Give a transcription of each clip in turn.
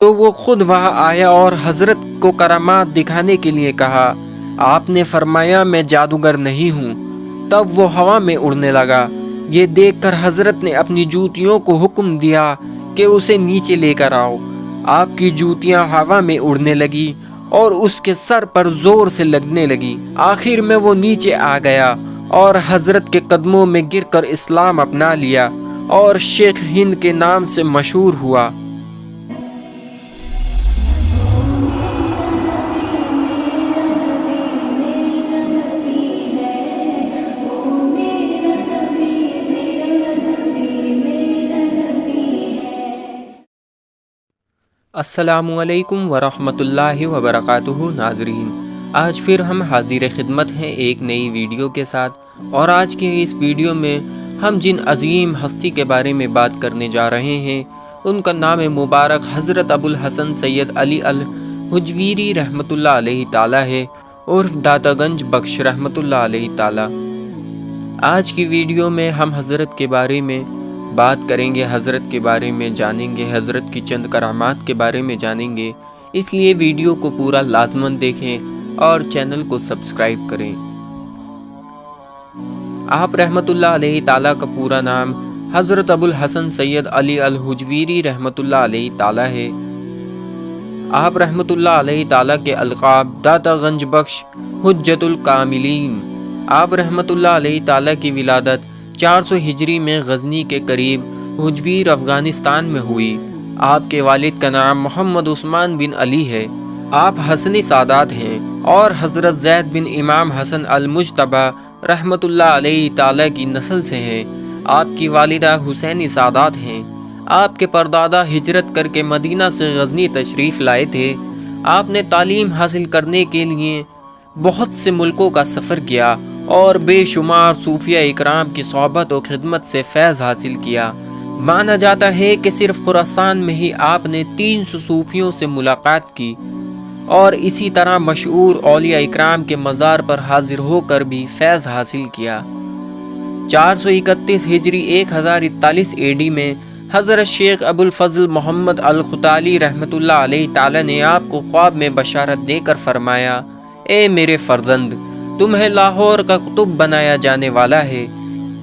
تو وہ خود وہاں آیا اور حضرت کو کرامات دکھانے کے لیے کہا۔ آپ نے فرمایا میں جادوگر نہیں ہوں۔ تب وہ ہوا میں اڑنے لگا۔ یہ دیکھ کر حضرت نے اپنی جوتیوں کو حکم دیا کہ اسے نیچے لے کر آؤ۔ آپ کی جوتیاں ہوا میں اڑنے لگی اور اس کے سر پر زور سے لگنے لگی۔ آخر میں وہ نیچے آ گیا اور حضرت کے قدموں میں گر کر اسلام اپنا لیا اور شیخ ہند کے نام سے مشہور ہوا۔ السلام علیکم ورحمۃ اللہ وبرکاتہ۔ ناظرین، آج پھر ہم حاضر خدمت ہیں ایک نئی ویڈیو کے ساتھ، اور آج کے اس ویڈیو میں ہم جن عظیم ہستی کے بارے میں بات کرنے جا رہے ہیں ان کا نام مبارک حضرت ابوالحسن سید علی الحجویری رحمۃ اللہ علیہ تعالیٰ ہے، عرف داتا گنج بخش رحمۃ اللہ علیہ تعالیٰ۔ آج کی ویڈیو میں ہم حضرت کے بارے میں بات کریں گے، حضرت کے بارے میں جانیں گے، حضرت کی چند کرامات کے بارے میں جانیں گے، اس لیے ویڈیو کو پورا لازماً دیکھیں اور چینل کو سبسکرائب کریں۔ آپ رحمۃ اللہ علیہ تعالیٰ کا پورا نام حضرت ابوالحسن سید علی الحجویری رحمۃ اللہ علیہ تعالیٰ ہے۔ آپ رحمۃ اللہ علیہ تعالیٰ کے القاب داتا گنج بخش، حجت الکاملین۔ آپ رحمۃ اللہ علیہ تعالیٰ کی ولادت 400 ہجری میں غزنی کے قریب حجویر افغانستان میں ہوئی۔ آپ کے والد کا نام محمد عثمان بن علی ہے۔ آپ حسنی سادات ہیں اور حضرت زید بن امام حسن المجتبی رحمۃ اللہ علیہ تعالیٰ کی نسل سے ہیں۔ آپ کی والدہ حسینی سادات ہیں۔ آپ کے پردادا ہجرت کر کے مدینہ سے غزنی تشریف لائے تھے۔ آپ نے تعلیم حاصل کرنے کے لیے بہت سے ملکوں کا سفر کیا اور بے شمار صوفیہ اکرام کی صحبت و خدمت سے فیض حاصل کیا۔ مانا جاتا ہے کہ صرف خراسان میں ہی آپ نے 300 صوفیوں سے ملاقات کی اور اسی طرح مشہور اولیاء اکرام کے مزار پر حاضر ہو کر بھی فیض حاصل کیا۔ 431 ہجری 1041 اے ڈی میں حضرت شیخ ابوالفضل محمد الختالی رحمۃ اللہ علیہ تعالیٰ نے آپ کو خواب میں بشارت دے کر فرمایا، اے میرے فرزند، تمہیں لاہور کا قطب بنایا جانے والا ہے،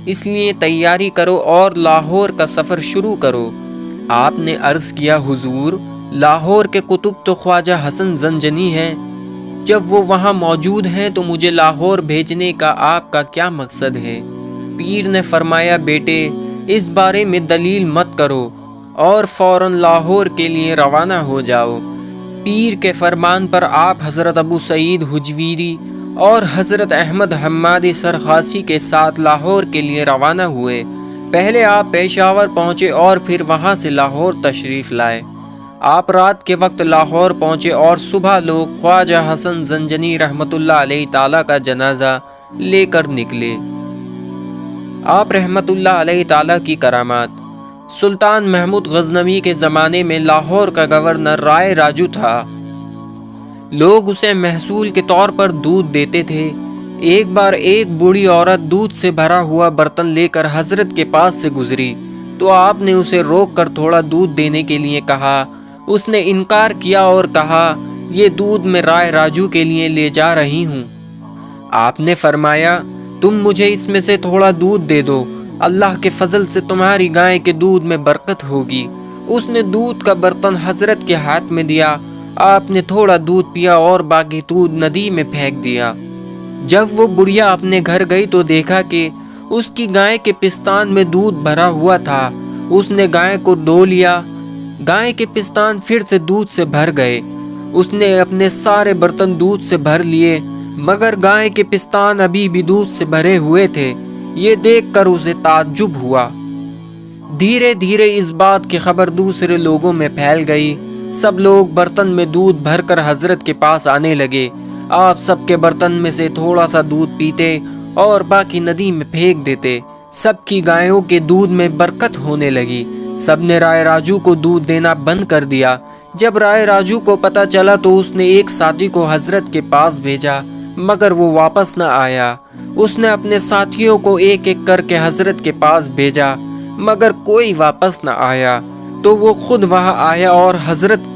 اس لیے تیاری کرو اور لاہور کا سفر شروع کرو۔ آپ نے عرض کیا، حضور، لاہور کے قطب تو خواجہ حسن زنجانی ہیں، جب وہ وہاں موجود ہیں تو مجھے لاہور بھیجنے کا آپ کا کیا مقصد ہے؟ پیر نے فرمایا، بیٹے، اس بارے میں دلیل مت کرو اور فوراً لاہور کے لیے روانہ ہو جاؤ۔ پیر کے فرمان پر آپ حضرت ابو سعید حجویری اور حضرت احمد حمادی سرخاسی کے ساتھ لاہور کے لیے روانہ ہوئے۔ پہلے آپ پشاور پہنچے اور پھر وہاں سے لاہور تشریف لائے۔ آپ رات کے وقت لاہور پہنچے اور صبح لوگ خواجہ حسن زنجانی رحمۃ اللہ علیہ تعالیٰ کا جنازہ لے کر نکلے۔ آپ رحمۃ اللہ علیہ تعالیٰ کی کرامات۔ سلطان محمود غزنوی کے زمانے میں لاہور کا گورنر رائے راجو تھا۔ لوگ اسے محصول کے طور پر دودھ دیتے تھے۔ ایک بار ایک بوڑھی عورت دودھ سے بھرا ہوا برتن لے کر حضرت کے پاس سے گزری تو آپ نے اسے روک کر تھوڑا دودھ دینے کے لیے کہا۔ اس نے انکار کیا اور کہا، یہ دودھ میں رائے راجو کے لیے لے جا رہی ہوں۔ آپ نے فرمایا، تم مجھے اس میں سے تھوڑا دودھ دے دو، اللہ کے فضل سے تمہاری گائے کے دودھ میں برکت ہوگی۔ اس نے دودھ کا برتن حضرت کے ہاتھ میں دیا۔ آپ نے تھوڑا دودھ پیا اور باقی دودھ ندی میں پھینک دیا۔ جب وہ بڑھیا اپنے گھر گئی تو دیکھا کہ اس کی گائے کے پستان میں دودھ بھرا ہوا تھا۔ اس نے گائے کو دھو لیا۔ گائے کے پستان پھر سے دودھ سے بھر گئے۔ اس نے اپنے سارے برتن دودھ سے بھر لیے، مگر گائے کے پستان ابھی بھی دودھ سے بھرے ہوئے تھے۔ یہ دیکھ کر اسے تعجب ہوا۔ دھیرے دھیرے اس بات کی خبر دوسرے لوگوں میں پھیل گئی۔ سب لوگ برتن میں دودھ بھر کر حضرت کے پاس آنے لگے۔ آپ سب کے برتن میں سے تھوڑا سا دودھ پیتے اور باقی ندی میں پھینک دیتے۔ سب کی گایوں کے دودھ میں برکت ہونے لگی۔ سب نے رائے راجو کو دودھ دینا بند کر دیا۔ جب رائے راجو کو پتہ چلا تو اس نے ایک ساتھی کو حضرت کے پاس بھیجا، مگر وہ واپس نہ آیا۔ اس نے اپنے ساتھیوں کو ایک ایک کر کے حضرت کے پاس بھیجا، مگر کوئی واپس نہ آیا۔ تو وہ خود وہاں آیا اور حضرت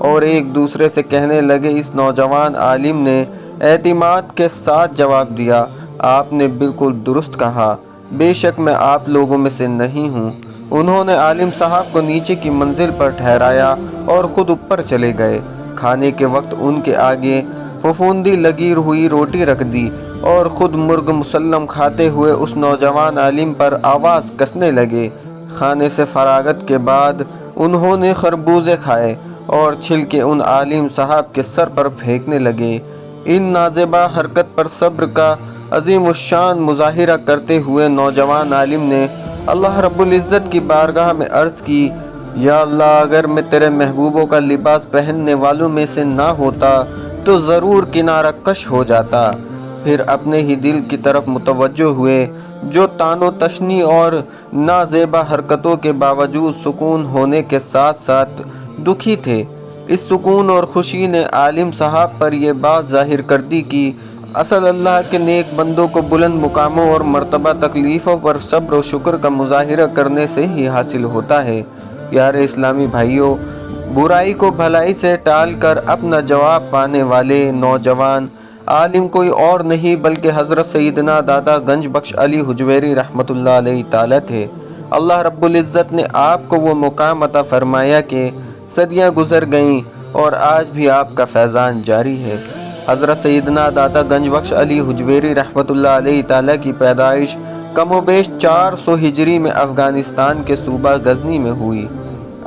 اور ایک دوسرے سے کہنے لگے۔ اس نوجوان عالم نے اعتماد کے ساتھ جواب دیا، آپ نے بالکل درست کہا، بے شک میں آپ لوگوں میں سے نہیں ہوں۔ انہوں نے عالم صاحب کو نیچے کی منزل پر ٹھہرایا اور خود اوپر چلے گئے۔ کھانے کے وقت ان کے آگے پھپھوندی لگی ہوئی روٹی رکھ دی اور خود مرغ مسلم کھاتے ہوئے اس نوجوان عالم پر آواز کسنے لگے۔ کھانے سے فراغت کے بعد انہوں نے خربوزے کھائے اور چھلکے ان عالم صاحب کے سر پر پھینکنے لگے۔ ان نازیبا حرکت پر صبر کا عظیم الشان مظاہرہ کرتے ہوئے نوجوان عالم نے اللہ رب العزت کی بارگاہ میں عرض کی، یا اللہ، اگر میں تیرے محبوبوں کا لباس پہننے والوں میں سے نہ ہوتا تو ضرور کنارہ کش ہو جاتا۔ پھر اپنے ہی دل کی طرف متوجہ ہوئے جو تان و تشنی اور نازیبا حرکتوں کے باوجود سکون ہونے کے ساتھ ساتھ دکھی تھے۔ اس سکون اور خوشی نے عالم صاحب پر یہ بات ظاہر کر دی کہ اصل اللہ کے نیک بندوں کو بلند مقاموں اور مرتبہ تکلیفوں پر صبر و شکر کا مظاہرہ کرنے سے ہی حاصل ہوتا ہے۔ پیارے اسلامی بھائیوں، برائی کو بھلائی سے ٹال کر اپنا جواب پانے والے نوجوان عالم کوئی اور نہیں بلکہ حضرت سیدنا دادا گنج بخش علی حجویری رحمۃ اللہ علیہ تعالیٰ تھے۔ اللہ رب العزت نے آپ کو وہ مقام عطا فرمایا کہ صدیاں گزر گئیں اور آج بھی آپ کا فیضان جاری ہے۔ حضرت سیدنا دادا گنج بخش علی حجویری رحمۃ اللہ علیہ تعالیٰ کی پیدائش کم و بیش 400 ہجری میں افغانستان کے صوبہ غزنی میں ہوئی۔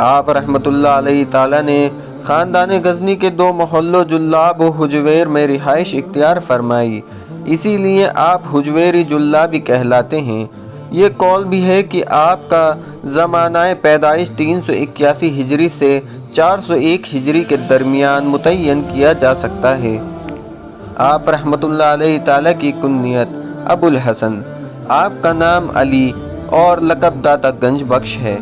آپ رحمۃ اللہ علیہ تعالیٰ نے خاندان غزنی کے 2 محلوں جلاب و حجویر میں رہائش اختیار فرمائی، اسی لیے آپ حجویری جلابی کہلاتے ہیں۔ یہ قول بھی ہے کہ آپ کا زمانہ پیدائش 381 ہجری سے 401 ہجری کے درمیان متعین کیا جا سکتا ہے۔ آپ رحمۃ اللہ علیہ تعالیٰ کی کنیت ابو الحسن، آپ کا نام علی اور لقب داتا گنج بخش ہے۔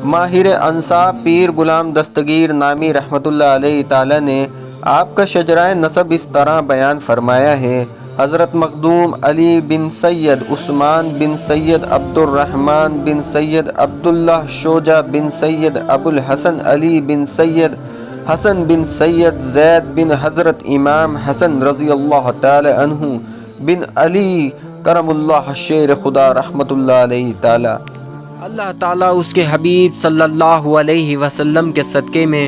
ماہر انساب پیر غلام دستگیر نامی رحمۃ اللہ علیہ تعالیٰ نے آپ کا شجرہ نسب اس طرح بیان فرمایا ہے، حضرت مخدوم علی بن سید عثمان بن سید عبد الرحمن بن سید عبداللہ شوجہ بن سید ابو الحسن علی بن سید حسن بن سید زید بن حضرت امام حسن رضی اللہ تعالی عنہ بن علی کرم اللہ شیر خدا رحمۃ اللہ علیہ تعالی۔ اللہ تعالیٰ اس کے حبیب صلی اللہ علیہ وسلم کے صدقے میں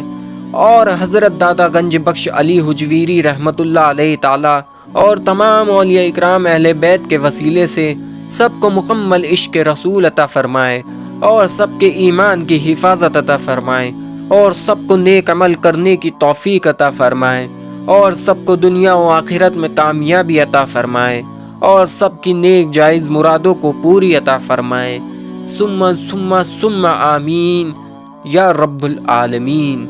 اور حضرت دادا گنج بخش علی حجویری رحمۃ اللہ علیہ تعالیٰ اور تمام اولیاء اکرام اہل بیت کے وسیلے سے سب کو مکمل عشق رسول عطا فرمائے اور سب کے ایمان کی حفاظت عطا فرمائے اور سب کو نیک عمل کرنے کی توفیق عطا فرمائے اور سب کو دنیا و آخرت میں کامیابی عطا فرمائے اور سب کی نیک جائز مرادوں کو پوری عطا فرمائے۔ ثم آمین یا رب العالمین۔